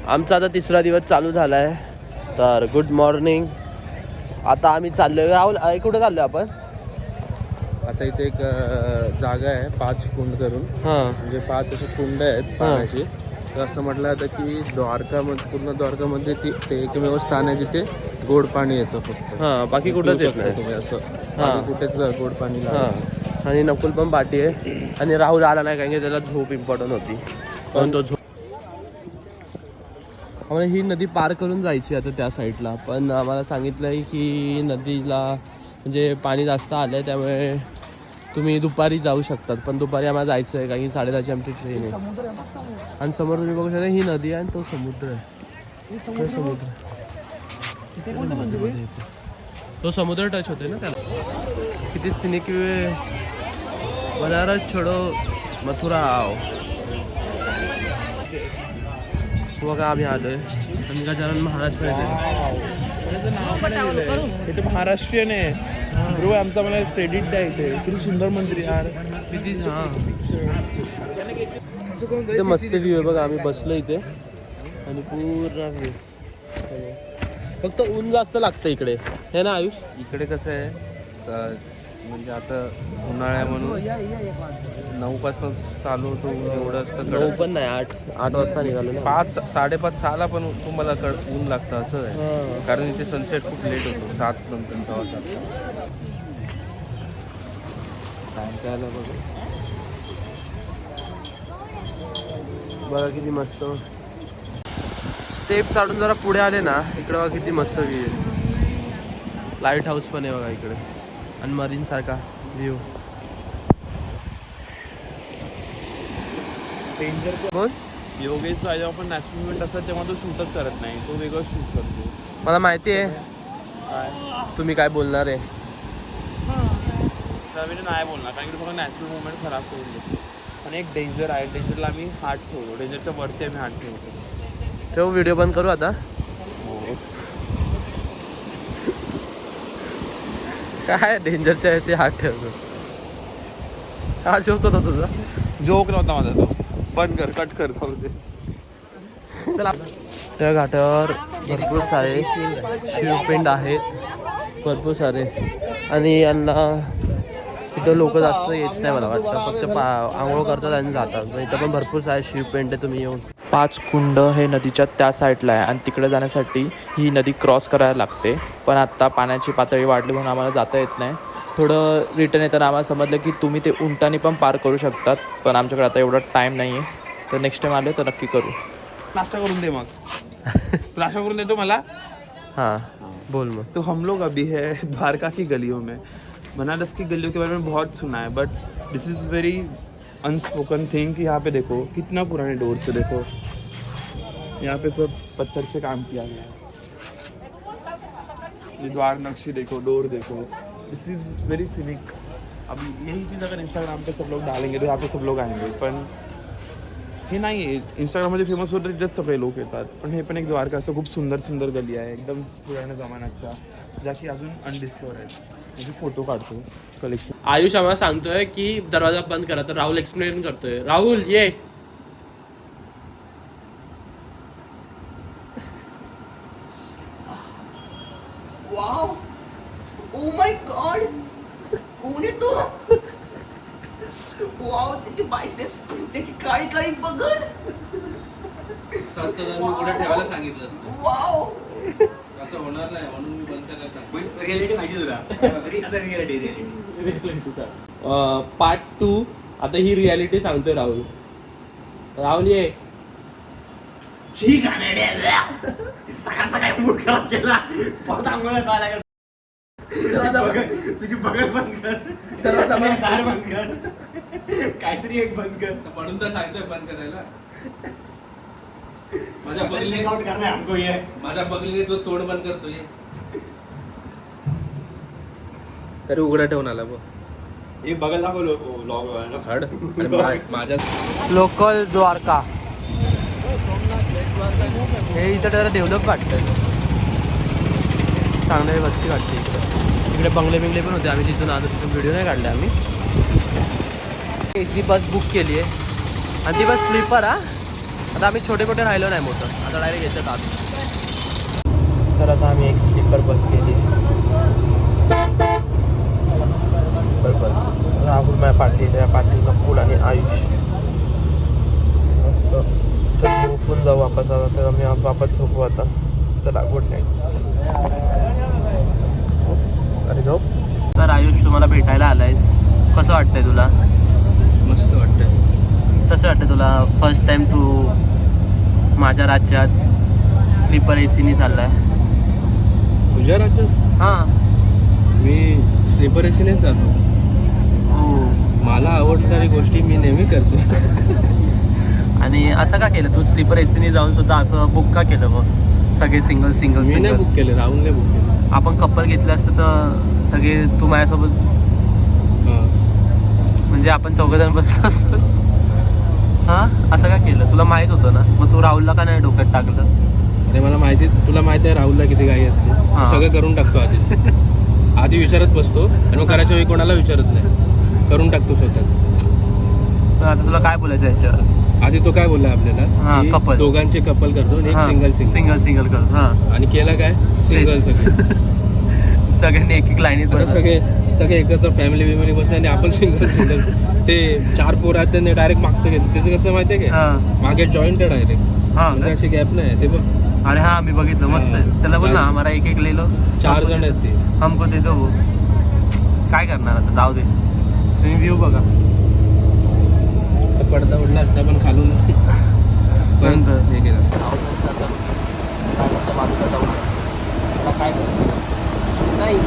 आमचा आता तिसरा दिवस चालू झाला आहे. तर गुड मॉर्निंग. आता आम्ही चाललोय. राहुल कुठे चाललोय आपण? आता इथे एक जागा आहे 5 कुंड करून. म्हणजे 5 असे कुंड आहेत पाण्याचे. तर असं म्हटलं जातं की द्वारकामध्ये, पूर्ण द्वारकामध्ये ते एकमेव स्थान आहे जिथे गोड पाणी येतं फक्त. बाकी कुठंच येत नाही तुम्ही असं. कुठेच गोड पाणी लागतं. आणि नकुल पण पाठी आहे. आणि राहुल आला नाही कारण की त्याला झोप इम्पॉर्टंट होती. पण तो आम्हाला ही नदी पार करून जायची आता त्या साईडला. पण आम्हाला सांगितलं आहे की नदीला म्हणजे पाणी जास्त आलं आहे, त्यामुळे तुम्ही दुपारी जाऊ शकतात. पण दुपारी आम्हाला जायचं आहे कारण की 10:30ची आमची ट्रेन आहे. आणि समोर तुम्ही बघू शकता ही नदी आहे आणि तो समुद्र आहे. तो समुद्र टच होते ना त्याला. किती सिनिक बनारस छोडो मथुरा आओ. बघा आम्ही आलोय आणि गजानन महाराज इथे महाराष्ट्रीयन आहे ब्रो. आमचा मला क्रेडिट द्या इथे. किती सुंदर मंदिर यार. किती इथे मस्त व्ह्यू आहे बघा. आम्ही बसलो इथे आणि पूर्ण व्ह्यू. फक्त ऊन जास्त लागतं इकडे हे ना आयुष. इकडे कसं आहे म्हणजे आता उन्हाळ्या म्हणून 9 पासून चालू होतो. एवढं असतं 9 पण नाही 8 वाजता निघालो ना. 5, 5:30, 6ला पण तुम्हाला ऊन लागतं असं आहे. कारण इथे सनसेट खूप लेट होतो 7 नंतर होता. बघा किती मस्त. स्टेप चढून जरा पुढे आले ना इकडे बघा किती मस्त व्ह्यू आहे. लाईट हाऊस पण आहे बघा इकडे आणि मरीन सारखा व्ह्यू. डेंजर बोल. योगेशचा जेव्हा पण नॅशनल इव्हेंट असतात तेव्हा तो शूटच करत नाही. तो वेगळं शूट करतो. मला माहिती आहे काय तुम्ही काय बोलणार आहे. त्यावेळी नाही बोलणार कारण की फक्त नॅशनल मुवमेंट खराब करून देतो. आणि एक डेंजर आहे. डेंजरला आम्ही हात ठेवतो. डेंजरच्या वरती आम्ही हात ठेवतो. ठेव. व्हिडिओ बंद करू आता. काय डेंजरच्या आहे ते हात ठेवतो. हा जोक होता तुझा. जोक नव्हता माझा तो. बंद कर. कट कर. त्या घाटावर भरपूर सारे शिवपिंड आहेत. भरपूर सारे. आणि यांना इथं लोक जास्त येत नाही मला वाटतं. फक्त आंघोळ करतात आणि जातात. इथं पण भरपूर सारे शिवपिंड आहे. तुम्ही येऊन 5 कुंड हे नदीच्या त्या साईडला आहे आणि तिकडे जाण्यासाठी ही नदी क्रॉस करायला लागते. पण आत्ता पाण्याची पातळी वाढली म्हणून आम्हाला जाता येत नाही. थोडं रिटर्न येताना आम्हाला समजलं की तुम्ही ते उंटानी पण पार करू शकतात. पण आमच्याकडे आता एवढा टाईम नाही आहे. तर नेक्स्ट टाईम आले तर नक्की करू. नाश्ता करून दे मग. नाश्ता करून देतो मला. हाँ बोल मग. तो हम लोग अभी है द्वारका की गलियों में. बनारस की गलियों के बारे में बहुत सुना है but this is very unspoken thing कि यहाँ पे देखो कितना पुराने डोर से देखो. यहाँ पे सब पत्थर से काम किया गया है. ये द्वार नक्शी देखो, डोर देखो. दिस इज़ वेरी सिनिक. अभी यही चीज़ अगर इंस्टाग्राम पे सब लोग डालेंगे तो यहाँ पे सब लोग आएंगे. पण हे नाही आहे. इंस्टाग्राममध्ये फेमस होतं तिथेच सगळे लोक येतात. पण हे पण एक द्वारका असं खूप सुंदर सुंदर गली आहे एकदम पुराण्या जमान्याच्या, ज्या की अजून अनडिस्कवर आहेत. म्हणजे फोटो काढतो कलेक्शन. आयुष आम्हाला सांगतोय की दरवाजा बंद करा. तर राहुल एक्सप्लेन करतोय. राहुल ये. वाव. Oh my God. कोण आहे तो? वाव. त्याची बायसेप्स, त्याची काळी काळी बघत. स्वस्त जर मी पुढे ठेवायला सांगितलं असतं. वाव. असं होणार नाही म्हणून मी बंद करायला. रिअलिटी माहिती तुला. आता रिअलिटी. पार्ट 2. आता ही रियालिटी सांगतोय राहुल. राहुल ये. ठीक आहे. सकाळ सकाळी मूड खराब केला. परत आंघोळ्या झाल्या. तुझी बघत बंद कर. कार बंद कर. काहीतरी एक बंद कर. म्हणून तर सांगतोय बंद करायला. माझ्या आउट करना है हमको ये. बगलीने तो तोंड बंद करतोय. तरी उघडा ठेवून आला बघ. हे बघायला बोलो लॉग हड माझ्या लोकल द्वारका हे इथं जरा डेव्हलप वाटतं. चांगली वस्ती वाटते इकडे बंगले बिंगले पण होते. आम्ही तिथून आलो, तिथून व्हिडिओ नाही काढले आम्ही. ती बस बुक केली आहे आणि ती बस स्लीपर. आता आम्ही छोटे मोठे राहिलो नाही मोठं, आता डायरेक्ट येतात आत. तर आता आम्ही एक स्लीपर बस केली. स्लीपर बस राहुल माझ्या पाटील, त्या पाटील नकुल आणि आयुष. मस्त तर झोपून जाऊ वापस. आता तर आम्ही वापस झोपू आता. चला गुड नाईट. अरे जाऊ. तर आयुष तुम्हाला भेटायला आलायस, कसं वाटतंय तुला? मस्त वाटतंय. कसं वाटतं तुला? फर्स्ट टाइम तू माझ्या राज्यात स्लीपर एसीने चाललाय. तुझ्या राज्यात हां मी स्लीपर एसीनेच जातो. हो. मला आवडणारी गोष्टी मी नेहमी करतो. आणि असं का केलं तू? स्लीपर एसीने जाऊन सुद्धा असं बुक का केलं मग? सगळे सिंगल सिंगल मी नाही सिंगल. बुक केले, राहुलने बुक केले. आपण कपल घेतलं असतं तर सगळे तू माझ्यासोबत, हां म्हणजे आपण चौघजण बसलो असतो. हां असं का केलं? तुला माहीत होतं ना, मग तू राहुलला का नाही डोक्यात टाकलं? अरे मला माहिती, तुला माहिती आहे राहुलला किती घाई असते. हां. सगळं करून टाकतो आधी. आधी विचारत बसतो आणि मग करायच्या वेळी कोणाला विचारत नाही, करून टाकतो स्वतःच. तर आता तुला काय बोलायचं याच्यावर? आधी तो काय बोलला हां, आपल्याला की couple. दोघांचे कपल करतो आणि एक हां, सिंगल सिंगल. सिंगल सिंगल कर. हां आणि केलं काय? सिंगल सगळे. सगळ्यांनी एक एक लाईनीत आता बसलं. सगळे एकत्र फॅमिली बिमिली बसले आणि आपण सिंगल सिंगल. ते 4 पोरं आहेत त्यांनी डायरेक्ट मागचं घेतलं. त्याचं कसं माहिती आहे का? हां मागे जॉईंट आहे डायरेक्ट, हां म्हणजे अशी गॅप नाही ते. बघ अरे हां मी बघितलं, मस्त आहे. त्याला बोल ना आम्हाला एक एक लिहिलो. 4 जण आहेत ते. हमको दे दो. काय करणार आता, जाऊ दे. तुम्ही व्ह्यू बघा. तर पडदा उडला असता पण खालून पण नंतर. हे केलं. काय नाही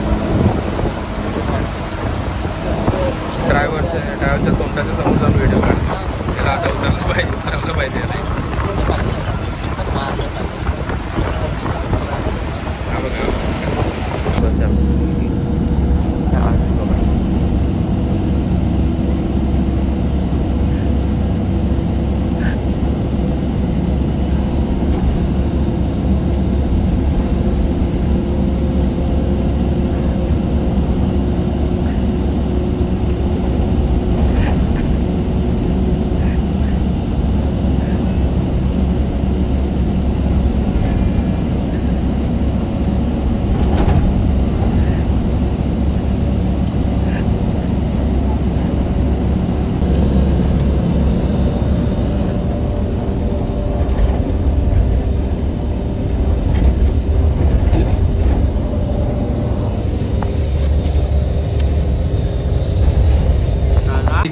ड्रायव्हरच्या तोंडाच्या समोर जाऊन व्हिडिओ काढतो. त्याला आता उतरलं पाहिजे, उतरवलं पाहिजे नाही. हा बघा.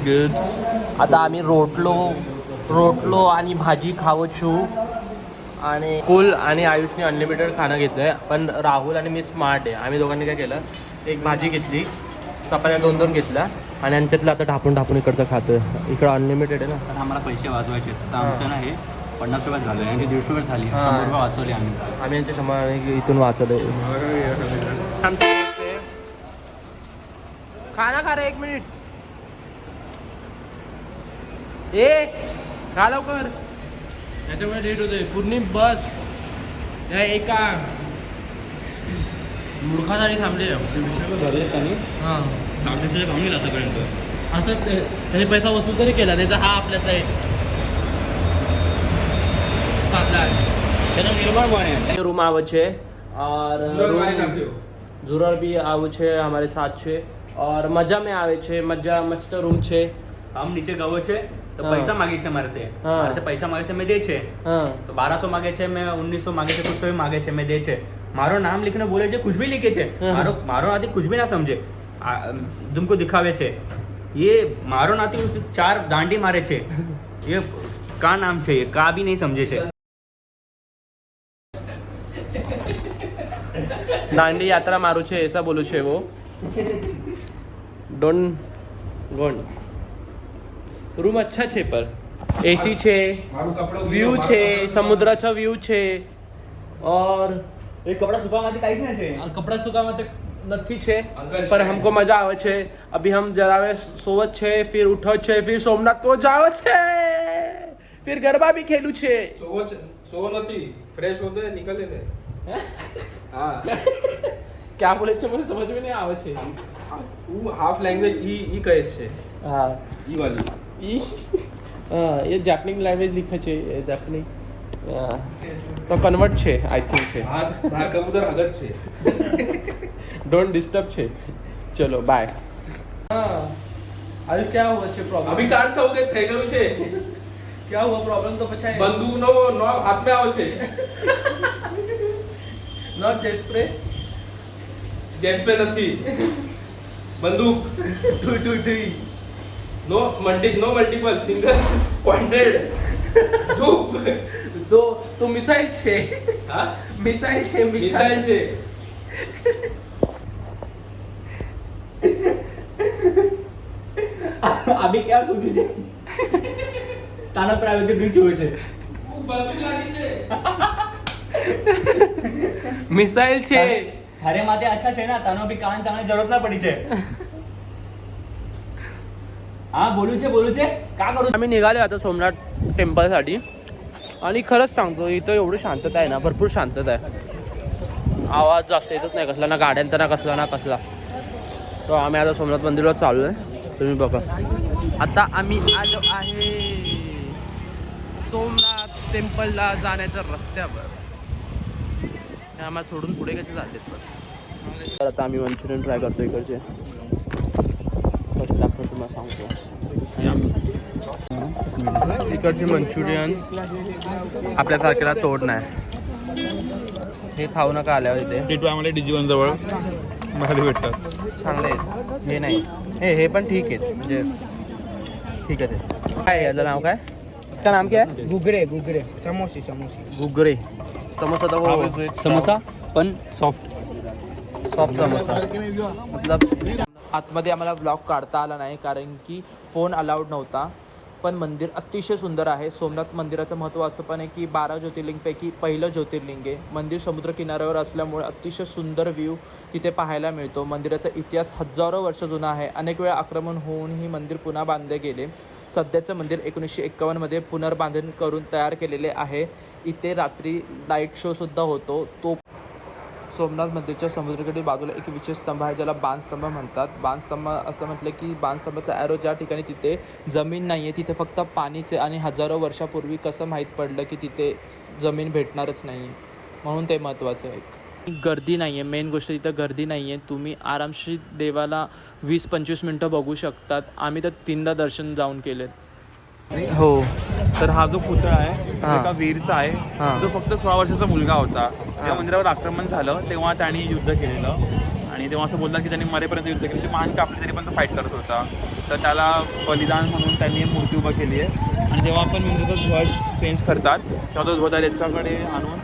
गुड. आता आम्ही रोटलो आणि भाजी खावचू. आणि कुल आणि आयुषने अनलिमिटेड खाणं घेतलं आहे. पण राहुल आणि मी स्मार्ट आहे. आम्ही दोघांनी काय केलं, एक भाजी घेतली, चपात्या 2-2 घेतल्या आणि यांच्यातलं आता ढापून इकडचं खातो. इकडं अनलिमिटेड आहे ना. तर आम्हाला पैसे वाचवायचे तर आमचं नाही 50 रुपये झाले आणि 150 रुपये झाली. 100 रुपये वाचवले आम्ही यांच्या 100 इथून वाचवलं. खाना खा रे, 1 मिनिट. खा लवकर, त्याच्यामुळे लेट होते. पूर्ण बस या एका मूर्खासाठी थांबले. हां असं त्याने पैसा वसूल तरी केला, त्याचा हा आपल्याचा आहे. रूम आवे छे और जुरर भी आवे छे हमारे साथ छे और मजा में आवे छे. मजा मस्त रूम छे. हम नीचे गए छे तो हाँ. पैसा मांगे छे मारे से. हाँ. मारे से पैसा मांगे छे मैं दे छे. हां तो 1200 मांगे छे मैं 1900 मांगे छे, कुछ तो भी मांगे छे मैं दे छे. मारो नाम लिखने बोले छे, कुछ भी लिखे छे. हाँ. मारो नाती कुछ भी ना समझे. तुमको दिखावे छे. ये मारो नाती उस 4 दांडी मारे छे. ये का नाम छे, ये का भी नहीं समझे छे. दांडी यात्रा मारू छे ऐसा बोलू छे वो. डोंट गोन. रूम अच्छा छे पर एसी छे, व्यू छे, समुद्राचा व्यू छे. और एक कपड़ा सुका माती काहीच नाही छे. कपडा सुकामध्ये નથી છે पर हमको मजा આવે છે अभी हम जरा वे सोवत છે फिर उठो છે फिर सोमनाथ तो जाओ છે फिर गरबा भी खेलू છે सोवो નથી फ्रेश होते निकले थे हाँ क्या बोले છે મને समझ में नहीं આવે છે वो हाफ लैंग्वेज ई कहे છે हाँ ई वाली ये जापानीज लैंग्वेज लिखे છે जापानीज तो कन्वर्ट છે आई थिंक છે બાર કબૂતર આગળ છે डोंट डिस्टर्ब છે चलो बाय हाँ अरे क्या हुआ છે प्रॉब्लम અભી કાન થવું કે થઈ ગયું છે क्या हुआ प्रॉब्लम तो पछाय બંદૂકનો નો હાથમાં આવે છે not jet spray jet spray નથી બંદૂક टू टू टू નો મલ્ટીપલ સિંગલ પોઇન્ટેડ ઝૂપ तो मिसाइल છે હા मिसाइल છે મિસાઇલ છે अभी क्या सोचू છે તાના પ્રાઇવેસી બ્રીચ હોય છે બંદૂક લાગી છે मिसाइल છે थारे माथे अच्छा છે ना તાનો બી કાન ચાંગણી જરૂરત ના પડી છે हा बोलू છે का करू आम्ही निघाले आता सोमनाथ टेम्पलसाठी आणि खरंच सांगतो इथं एवढं शांतता आहे ना भरपूर शांतता आहे आवाज जास्त येतच नाही कसला ना गाड्यांचा ना कसला तो आम्ही आता सोमनाथ मंदिरात चाललो आहे तुम्ही बघा आता आम्ही आलो आहे सोमनाथ टेम्पलला जाण्याच्या रस्त्यावर हे आम्हाला सोडून पुढे कसे चाललेत पण आता आम्ही मंचुरियन ट्राय करतो इकडचे कसे लागतं तुम्हाला सांगतो इकडचे मंचुरियन आपल्यासारख्याला तोड नाही हे खाऊ नका आल्यावर इथे टिटू आम्हाला DG1 जवळ भारी भेटतात चांगले आहेत हे नाही हे पण ठीक आहे म्हणजे ठीक आहे ते काय आहे याचं नाव काय इसका नाम क्या है घुगरे समोसे घुगरे समोसा तो वो समोसा पण सॉफ्ट समोसा मतलब आतमध्ये आम्हाला ब्लॉग काढता आला नाही कारण की फोन अलाउड नव्हता पण मंदिर अतिशय सुंदर आहे सोमनाथ मंदिराचं महत्त्व असं पण आहे की 12 ज्योतिर्लिंगपैकी पहिलं ज्योतिर्लिंग आहे मंदिर समुद्र किनाऱ्यावर असल्यामुळे अतिशय सुंदर व्ह्यू तिथे पाहायला मिळतो मंदिराचा इतिहास हजारो वर्ष जुना आहे अनेक वेळा आक्रमण होऊन ही मंदिर पुन्हा बांधले गेले सध्याचं मंदिर 1951 मध्ये पुनर्बांधणी करून तयार केलेले आहे इथे रात्री लाईट शो सुद्धा होतो तो सोमनाथ मंदिरच्या समुद्राकडील बाजूला एक विशेष स्तंभ आहे ज्याला बाणस्तंभ म्हणतात बाणस्तंभ असं म्हटलं की बाणस्तंभाचा ॲरो ज्या ठिकाणी तिथे जमीन नाही आहे तिथे फक्त पाणीचे आणि हजारो वर्षापूर्वी कसं माहीत पडलं की तिथे जमीन भेटणारच नाही म्हणून ते महत्त्वाचं आहे गर्दी नाही आहे मेन गोष्ट तिथं गर्दी नाही आहे तुम्ही आरामशीर देवाला 20-25 मिनटं बघू शकतात आम्ही तर 3दा दर्शन जाऊन केलेत हो तर हा जो पुतळा आहे तो हा. एका वीरचा आहे हा. जो फक्त 16 वर्षाचा मुलगा होता जेव्हा मंदिरावर आक्रमण झालं तेव्हा त्यांनी युद्ध केलेलं आणि तेव्हा असं बोलतात की त्यांनी मरेपर्यंत युद्ध केलं म्हणजे मान कापली तरी पण तो फाईट करत होता तर त्याला बलिदान म्हणून त्यांनी एक मूर्ती उभं केली आहे आणि जेव्हा आपण मंदिराचा ध्वज चेंज करतात तेव्हा तो ध्वज याच्याकडे आणून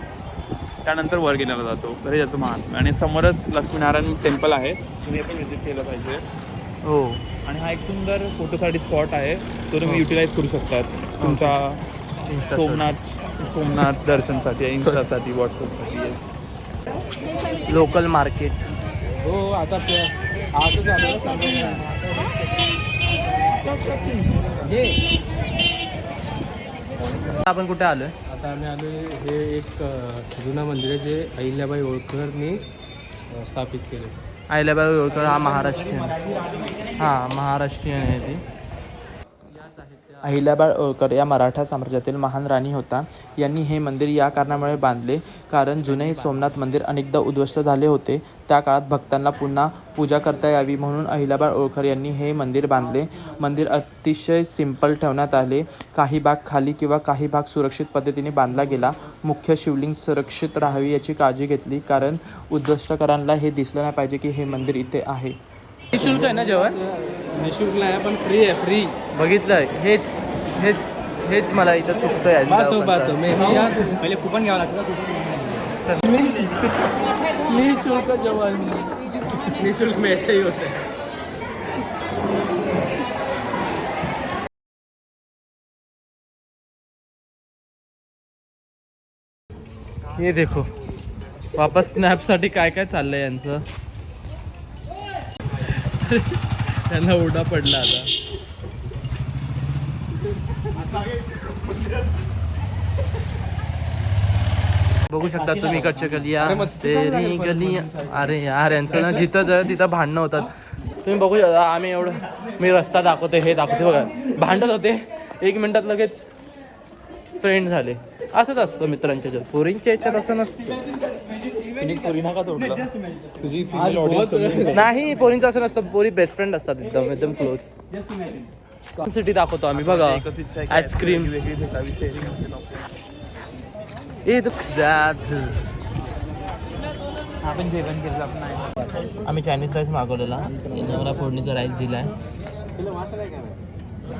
त्यानंतर वर गेलेला जातो तर हे त्याचं मान आणि समोरच लक्ष्मीनारायण टेम्पल आहे तुम्ही हे पण व्हिजिट केलं पाहिजे हो आणि हा एक सुंदर फोटोसाठी स्पॉट आहे तो तुम्ही युटिलाइज करू शकतात तुमच्या सोमनाथ दर्शनसाठी इन्स्टासाठी व्हॉट्सअपसाठी येस लोकल मार्केट हो आता आजच आलं आपण कुठे आलोय आता आम्ही आलो हे एक जुनं मंदिर आहे जे अहिल्याबाई होळकरनी स्थापित केले अहिल्याबाई होळकर हा महाराष्ट्रीयन आहे ती अहिल्याबाई होळकर या मराठा साम्राज्यातील महान राणी होता यांनी हे मंदिर या कारणामुळे बांधले कारण जुने सोमनाथ मंदिर अनेकदा उद्ध्वस्त झाले होते त्या काळात भक्तांना पुन्हा पूजा करता यावी म्हणून अहिल्याबाई होळकर यांनी हे मंदिर बांधले मंदिर अतिशय सिंपल ठेवण्यात आले काही भाग खाली किंवा काही भाग सुरक्षित पद्धतीने बांधला गेला मुख्य शिवलिंग सुरक्षित राहावी याची काळजी घेतली कारण उद्ध्वस्तकरांना हे दिसलं नाही पाहिजे की हे मंदिर इथे आहे निशुल्क आहे ना जेवण निःशुल्क नाही पण फ्री आहे फ्री बघितलंय हेच मला इथं चुकतंय पहिले कुपन घ्यावं लागतं निशुल्क जेवण निशुल्क में ऐसे ही होता है हे देखो वापस स्नॅपसाठी काय काय चाललंय यांचं त्यांना ओढा पडला आता. बघू शकता तुम्ही इकडच्या गलिया तेरी गली. अरे यार यांचं ना जिथं जर तिथं भांडणं होतात. तुम्ही बघू शकता आम्ही एवढं मी रस्ता दाखवते हे दाखवते बघा भांडत होते 1 मिनिटात लगेच फ्रेंड झाले. असंच असतं मित्रांच्या ह्याच्यात. पोरींच्या ह्याच्यात असं नसतं. पोरी नका तोडलं तुझी नाही पोरींचं असं नसतं. पोरी बेस्ट फ्रेंड असतात एकदम एकदम क्लोज. सिटी दाखवतो आम्ही बघा आईस्क्रीम आपण जेवण केलं आपण आम्ही चायनीज राईस मागवलेला. यांनी मला फोडणीचा राईस दिलाय.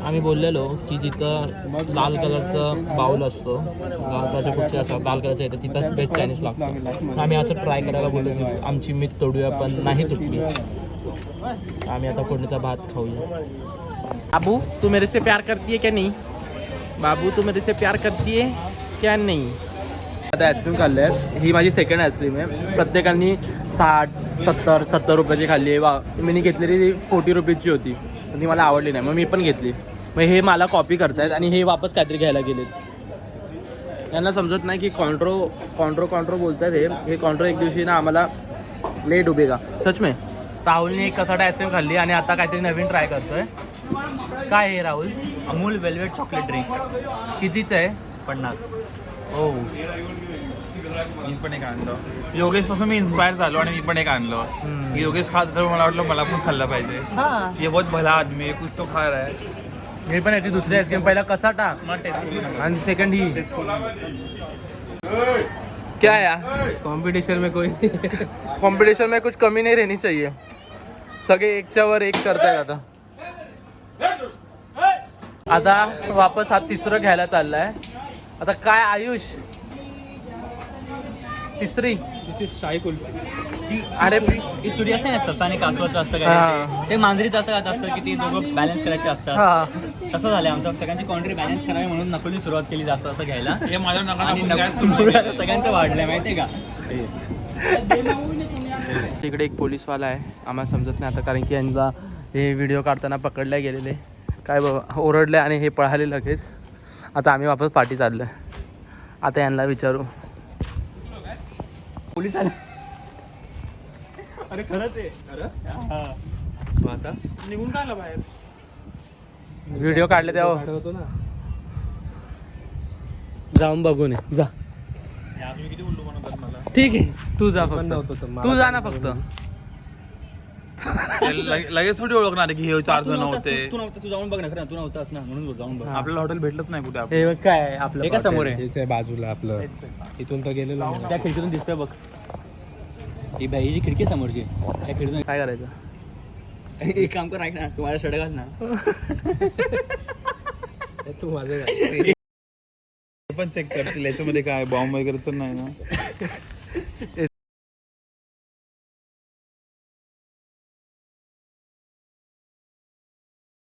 आम्ही बोललेलो की जिथं लाल कलरचं बाऊल असतो लाल कलरच्या कुठचे असतात लाल कलरचं येतं तिथं बेस्ट चायनीज लागतं. आम्ही असं ट्राय करायला बोललो की आमची मीठ तोडूया पण नाही तुटली. आम्ही आता फोडणीचा भात खाऊया. बाबू तू मेरे से प्यार करती है क्या नहीं? बाबू तू मेरे से प्यार करती है क्या नहीं? आता आईस्क्रीम खाल्ली आहे. ही माझी सेकंड आईस्क्रीम आहे. प्रत्येकाने 60-70 रुपयाची खाल्ली आहे. वा मी घेतलेली ती 40 रुपीजची होती. पण ती मला आवडली नाही मग मी पण घेतली. मग हे मला कॉपी करतायत आणि हे वापस काहीतरी घ्यायला गेलेत. यांना समजत नाही की कॉन्ट्रो बोलतात. हे कॉन्ट्रो एक दिवशी ना आम्हाला लेट उभेगा सच में. राहुलने एक कसाटा आईस्क्रीम खाल्ली आणि आता काहीतरी नवीन ट्राय करतोय. काय आहे Rahul? Amul velvet chocolate drink कितीचं आहे? 50. हो मी पण एक आणलं. योगेश पासून मी इन्स्पायर झालो आणि मी पण एक आणलं. योगेश खात तर मला वाटलं मला पण खाल्लं पाहिजे. ये बहुत भला आदमी है कुछ तो खा रहा है. हे पण याची दुसरी आईस्क्रीम पहिला कसाटा आणि सेकंड ही क्या है यार? कॉम्पिटिशन में कोई कंपटीशन में कुछ कमी नहीं रहनी चाहिए. सगळे एकच्या वर एक करतायत. आता वापस हा तिसरं घ्यायला चाललाय. आता काय आयुष तिसरी दिस इज शाही कुल्फी. अरे ही स्टोरी असते ना ससा आणि कासवाचं असतं हा. काय ते मांजरीचं असतं की ते दोघं बॅलन्स करायचे असतात. हा तसं झालं आमचं सगळ्यांची कॉन्ट्री बॅलन्स करावी म्हणून नकोली सुरुवात केली जास्त असं घ्यायला. हे माझ्या आणि नका नकोली आता सगळ्यांचं वाढलंय माहितीये का. तिकडे एक पोलीसवाला आहे. आम्हाला समजत नाही आता कारण की यांचा हे व्हिडिओ काढताना पकडले गेलेले काय बाबा ओरडले आणि हे पळाले लगेच. आता आम्ही वापस पार्टी चाललोय. आता यांना विचारू पोलीस आले. अरे खरंच आहे. आता निघून काय आलं बाहेर. व्हिडिओ काढले तेव्हा होतो ना. जाऊन बघून ये जा. तुम्ही किती उल्लू बनवतात मला. ठीक आहे तू जा पण नव्हतं फक्त. तर मला तू जा ना फक्त. लगेच कुठे ओळखणार आहे की हे 4 जण होते. तू नव्हता तू जाऊन बघ ना खरं तू नव्हतास ना म्हणून जाऊन बघ. आपल्याला हॉटेल भेटलंच नाही कुठे. हे बघ काय आहे आपलं एका समोर आहे. हेच आहे बाजूला आपलं. इथून तर गेलेलो नाही. त्या खिडकीतून दिसतोय बघ. ही बाई जी खिडकी आहे समोरची त्या खिडकीतून काय करायचं. एक काम कर ऐक ना तू माझ्या शर्ट घाल ना. तू माझं काय पण चेक करतील याच्यामध्ये काय बॉम्ब वगैरे तर नाही ना.